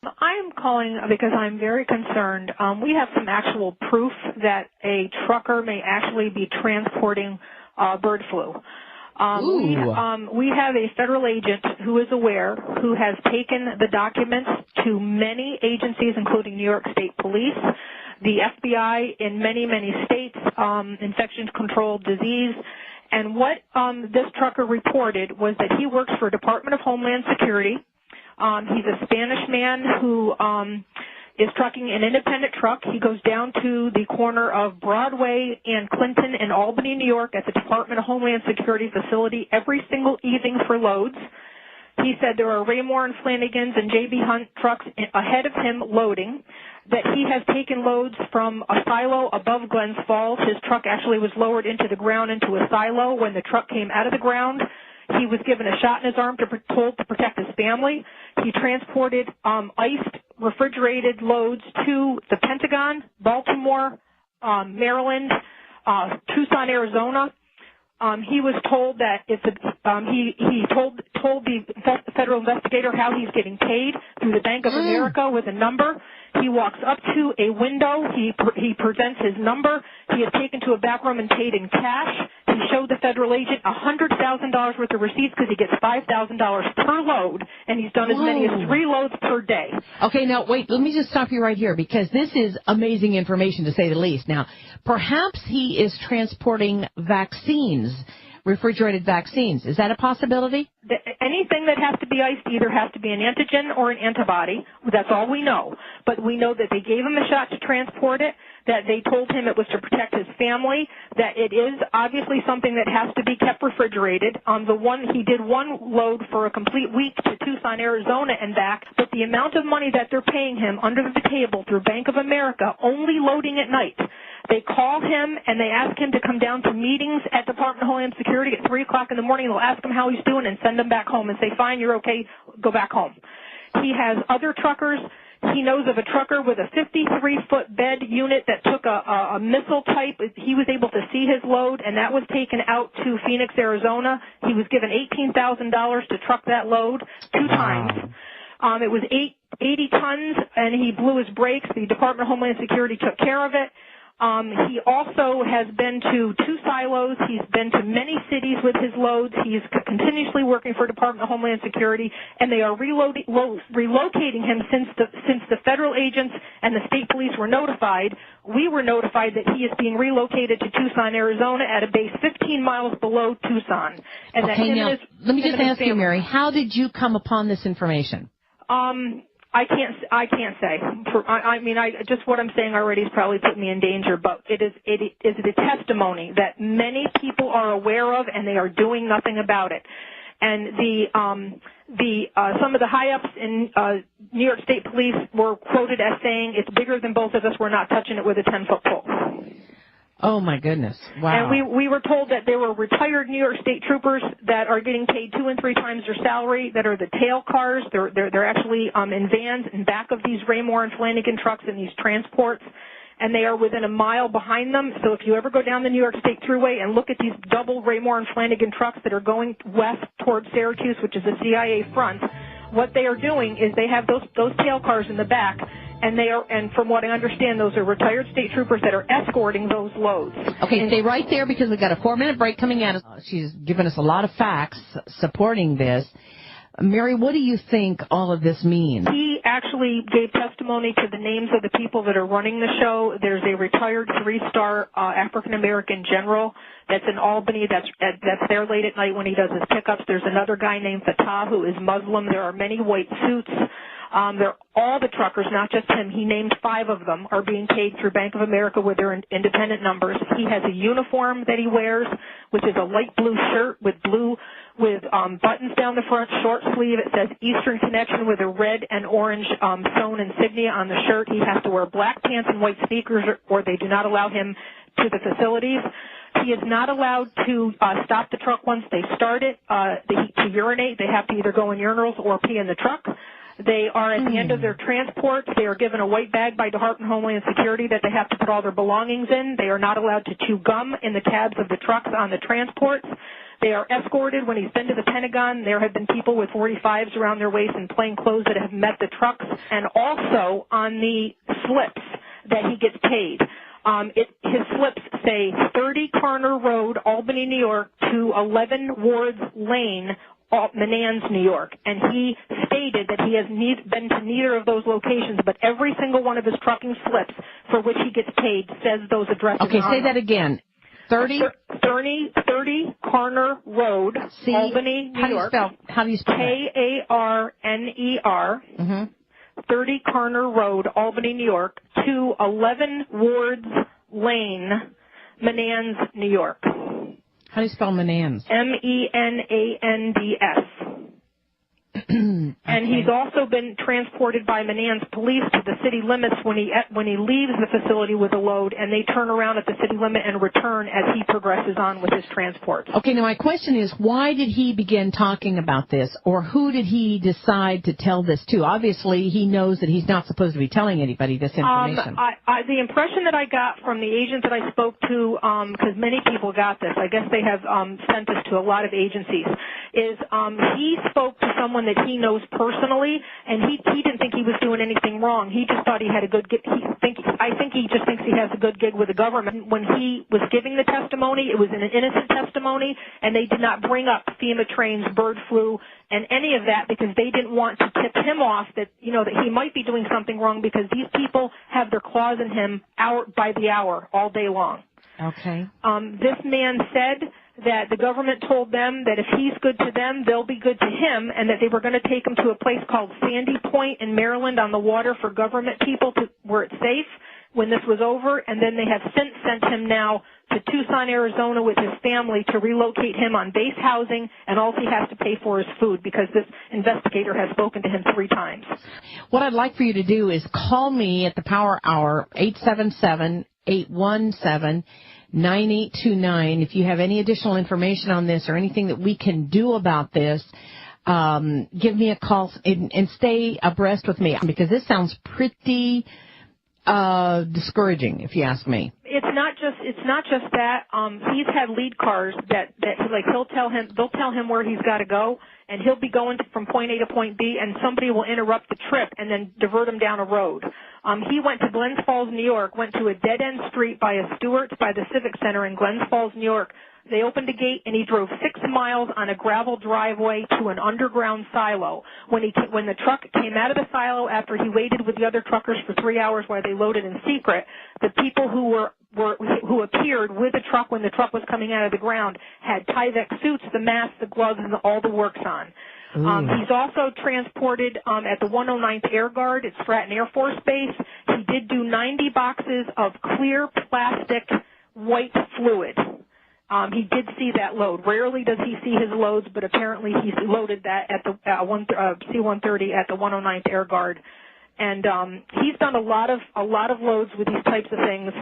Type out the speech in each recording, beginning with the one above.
I'm calling because I'm very concerned. We have some actual proof that a trucker may actually be transporting bird flu. We have a federal agent who is aware, who has taken the documents to many agencies, including New York State Police, the FBI in many, many states, infection control disease. And what this trucker reported was that he works for Department of Homeland Security. He's a Spanish man who is trucking an independent truck. He goes down to the corner of Broadway and Clinton in Albany, New York at the Department of Homeland Security facility every single evening for loads. He said there are Raymore and Flanagan's and J.B. Hunt trucks ahead of him loading, that he has taken loads from a silo above Glens Falls. His truck actually was lowered into the ground into a silo. When the truck came out of the ground, he was given a shot in his arm told to protect his family. He transported iced, refrigerated loads to the Pentagon, Baltimore, Maryland, Tucson, Arizona. He was told that if he told the federal investigator how he's getting paid through the Bank of America with a number. He walks up to a window. He presents his number. He is taken to a back room and paid in cash. He showed the federal agent $100,000 worth of receipts because he gets $5,000 per load, and he's done as many as 3 loads per day. Okay, now wait, let me just stop you right here because this is amazing information to say the least. Now, perhaps he is transporting vaccines, refrigerated vaccines. Is that a possibility? Anything that has to be iced either has to be an antigen or an antibody. That's all we know. But we know that they gave him a shot to transport it, that they told him it was to protect his family, that it is obviously something that has to be kept refrigerated. He did one load for a complete week to Tucson, Arizona and back, but the amount of money that they're paying him under the table through Bank of America, only loading at night. They call him and they ask him to come down to meetings at Department of Homeland Security at 3 o'clock in the morning. They'll ask him how he's doing and send him back home and say, fine, you're okay, go back home. He has other truckers. He knows of a trucker with a 53-foot bed unit that took a missile type. He was able to see his load, and that was taken out to Phoenix, Arizona. He was given $18,000 to truck that load 2 times. It was 80 tons, and he blew his brakes. The Department of Homeland Security took care of it. He also has been to 2 silos. He's been to many cities with his loads. He's continuously working for Department of Homeland Security, and they are relocating him since the federal agents and the state police were notified. We were notified that he is being relocated to Tucson, Arizona at a base 15 miles below Tucson. And okay, now, let me just ask you, Mary, how did you come upon this information? I can't say. Just what I'm saying already has probably put me in danger, but it is the testimony that many people are aware of, and they are doing nothing about it. And some of the high-ups in New York State Police were quoted as saying, "It's bigger than both of us. We're not touching it with a 10-foot pole." Oh, my goodness. Wow. And we were told that there were retired New York State troopers that are getting paid 2 and 3 times their salary, that are the tail cars. They're actually in vans in back of these Raymore and Flanagan trucks in these transports, and they are within a mile behind them. So if you ever go down the New York State Thruway and look at these double Raymore and Flanagan trucks that are going west towards Syracuse, which is a CIA front, what they are doing is they have those tail cars in the back, and from what I understand, those are retired state troopers that are escorting those loads. Okay, stay right there because we've got a 4-minute break coming at us. She's given us a lot of facts supporting this. Mary, what do you think all of this means? He actually gave testimony to the names of the people that are running the show. There's a retired 3-star African-American general that's in Albany that's there late at night when he does his pickups. There's another guy named Fatah who is Muslim. There are many white suits. All the truckers, not just him, he named 5 of them, are being paid through Bank of America with their independent numbers. He has a uniform that he wears, which is a light blue shirt with buttons down the front, short sleeve. It says Eastern Connection with a red and orange sewn insignia on the shirt. He has to wear black pants and white sneakers, or they do not allow him to the facilities. He is not allowed to stop the truck once they start it to urinate. They have to either go in urinals or pee in the truck. They are at the end of their transport. They are given a white bag by Department of Homeland Security that they have to put all their belongings in. They are not allowed to chew gum in the cabs of the trucks on the transports. They are escorted when he's been to the Pentagon. There have been people with 45s around their waist and plain clothes that have met the trucks, and also on the slips that he gets paid. His slips say 30 Carner Road, Albany, New York, to 11 Wards Lane, Menands, New York. And he stated that he has been to neither of those locations, but every single one of his trucking slips for which he gets paid says those addresses. Okay, say that again. 30 Carner Road, Albany, New York. How do you spell that? Karner. Mm-hmm. 30 Carner Road, Albany, New York, to 11 Wards Lane, Menands, New York. How do you spell Menands? Menands. And he's also been transported by Menands police to the city limits when he leaves the facility with a load, and they turn around at the city limit and return as he progresses on with his transport. Okay, now my question is, why did he begin talking about this, or who did he decide to tell this to? Obviously, he knows that he's not supposed to be telling anybody this information. The impression that I got from the agent that I spoke to, because many people got this, I guess they have sent this to a lot of agencies, is he spoke to someone that he knows personally, and he didn't think he was doing anything wrong. He just thought he had a good gig. I think he just thinks he has a good gig with the government. When he was giving the testimony, it was an innocent testimony, and they did not bring up FEMA trains, bird flu, and any of that because they didn't want to tip him off that, that he might be doing something wrong because these people have their claws in him hour by the hour, all day long. Okay. This man said that the government told them that if he's good to them, they'll be good to him, and that they were going to take him to a place called Sandy Point in Maryland on the water for government people where it's safe when this was over, and then they have since sent him now to Tucson, Arizona with his family to relocate him on base housing, and all he has to pay for is food because this investigator has spoken to him 3 times. What I'd like for you to do is call me at the Power Hour, 877-817-9829. If you have any additional information on this or anything that we can do about this, give me a call and stay abreast with me because this sounds pretty discouraging, if you ask me. It's not just that. He's had lead cars that they'll tell him where he's got to go, and he'll be going from point A to point B, and somebody will interrupt the trip and then divert him down a road. He went to Glens Falls, New York, went to a dead-end street by a Stewart's by the Civic Center in Glens Falls, New York. They opened a gate, and he drove 6 miles on a gravel driveway to an underground silo. When the truck came out of the silo after he waited with the other truckers for 3 hours while they loaded in secret, the people who appeared with the truck when the truck was coming out of the ground had Tyvek suits, the mask, the gloves, and all the works on. He's also transported at the 109th Air Guard at Stratton Air Force Base. He did do 90 boxes of clear plastic white fluid. He did see that load. Rarely does he see his loads, but apparently he loaded that at the C-130 at the 109th Air Guard. And he's done a lot of loads with these types of things,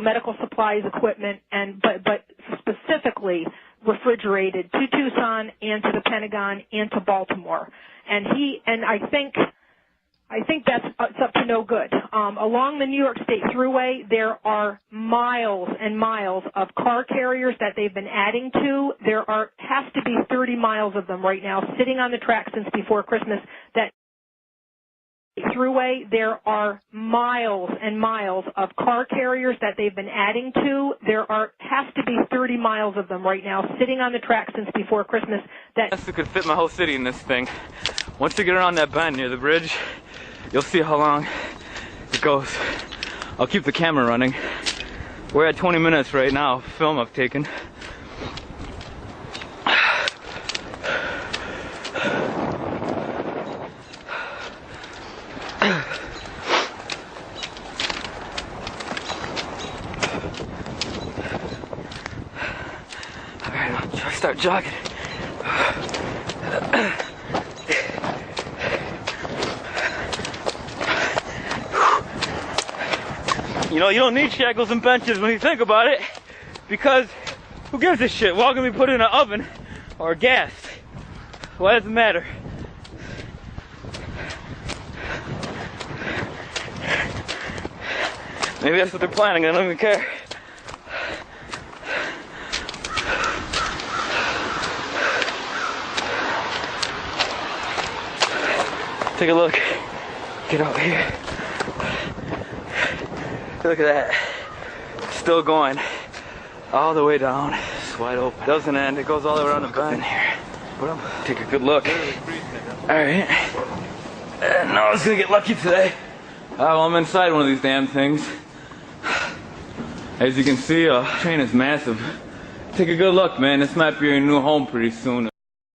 medical supplies, equipment, but specifically refrigerated to Tucson and to the Pentagon and to Baltimore. And I think that's it's up to no good. Along the New York State Thruway, there are miles and miles of car carriers that they've been adding to. There has to be 30 miles of them right now sitting on the track since before Christmas. That Thruway, there are miles and miles of car carriers that they've been adding to. There has to be 30 miles of them right now sitting on the track since before Christmas. That could fit my whole city in this thing. Once you get around that bend near the bridge, you'll see how long it goes. I'll keep the camera running. We're at 20 minutes right now, film I've taken. Alright, I'll start jogging. You don't need shackles and benches when you think about it, because who gives a shit? We're all gonna be put in an oven or gas. Why does it matter? Maybe that's what they're planning, I don't even care. Take a look. Get out here. Look at that. Still going all the way down. It's wide open. Doesn't end. It goes all around the bend here. Take a good look. Alright. No, I was gonna get lucky today. Well, I'm inside one of these damn things. As you can see, train is massive. Take a good look, man. This might be your new home pretty soon.